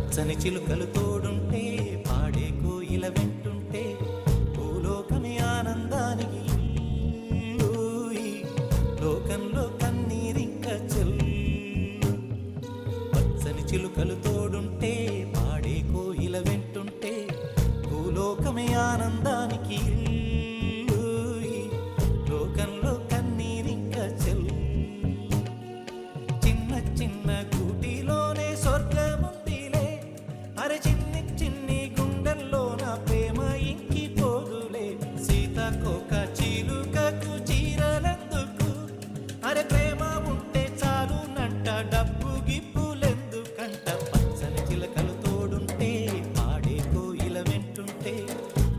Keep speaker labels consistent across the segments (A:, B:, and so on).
A: పచ్చని చిలుకలు తోడుంటే పాడే కోయిల వెంటుంటే భూలోకమే ఆనందానికి ఇల్లు. లోకంలో కన్నీరింక చెల్లు. పచ్చని చిలుకలు తోడుంటే పాడే కోయిల వెంటుంటే భూలోకమే ఆనందానికి ఇల్లు. లోకంలో కన్నీరింక చెల్లు. చిన్న చిన్న గూటిలోనే స్వర్గముందిలే. అరే చిన్ని చిన్ని గుండెల్లో నా ప్రేమ ఇంకిపోదులే. సీతకోక చిలుకకు చీరలెందుకు? అరే ప్రేమ ఉంటే చాలునంట, డబ్బు గిప్పులెందుకంట. పచ్చని చిలకలు తోడుంటే పాడే కోయిల వెంటుంటే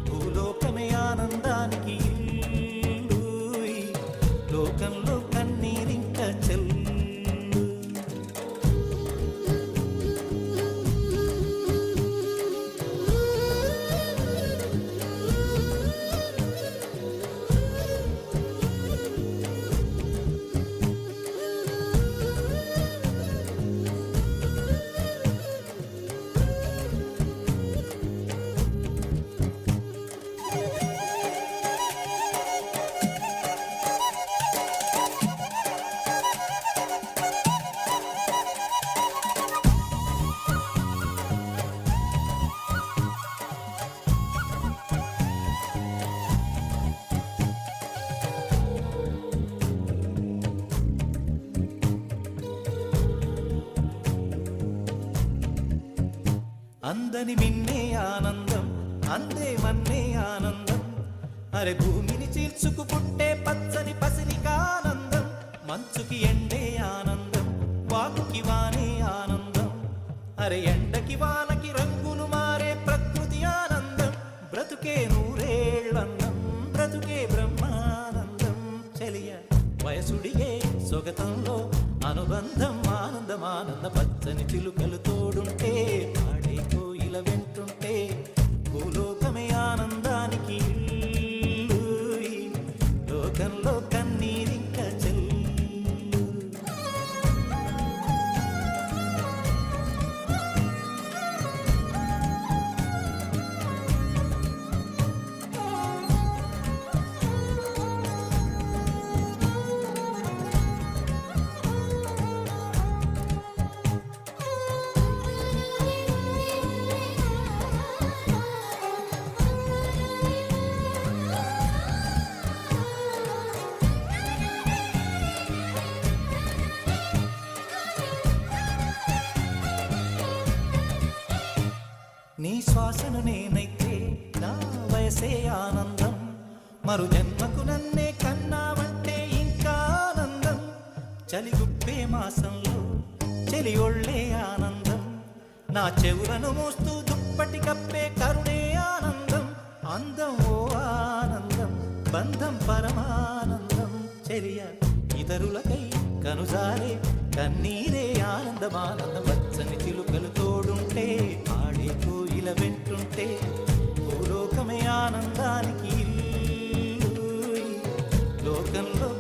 A: భూలోకమే ఆనందానికి ఇల్లు. లోకంలో కన్నీరింక చెల్లు. అందని విన్నే ఆనందం, అందే మన్నే ఆనందం. అరే భూమిని చీల్చుకు పుట్టే పచ్చని పసిలికానందం. మంచుకి ఎండే ఆనందం, వాకుకి వానే ఆనందం. అరే ఎండకి వానకి రంగులు మారే ప్రకృతి ఆనందం. బ్రతుకే నూరేళ్ళందం, బ్రతుకే బ్రహ్మానందం. చెలియ వయసుడిగే సొగతంలో అనుబంధం ఆనందం ఆనంద. పచ్చని చిలుకలు తోడుంటే పాడే కోయిల వెంటుంటే భూలోకమే ఆనందానికి ఇల్లు. లోకంలో కన్నీరింక చెల్లు. నీ శ్వాసను నేనైతే నా వయసే ఆనందం. మరు జన్మకు నన్నే కన్నావంటే ఇంకా ఆనందం. చలిగుప్పే మాసంలో చెలి ఒళ్ళే ఆనందం. నా చెవులను మోస్తూ దుప్పటి కప్పే కరుణే ఆనందం. అందం ఓ ఆనందం, బంధం పరమానందం. చెలియ ఇతరులకై కనుజారే కన్నీరే ఆనందమానందం. పచ్చని చిలుకలు తోడుంటే పాడే కోయిల వెంటుంటే భూలోకమే ఆనందానికి ఇల్లు. లోకంలో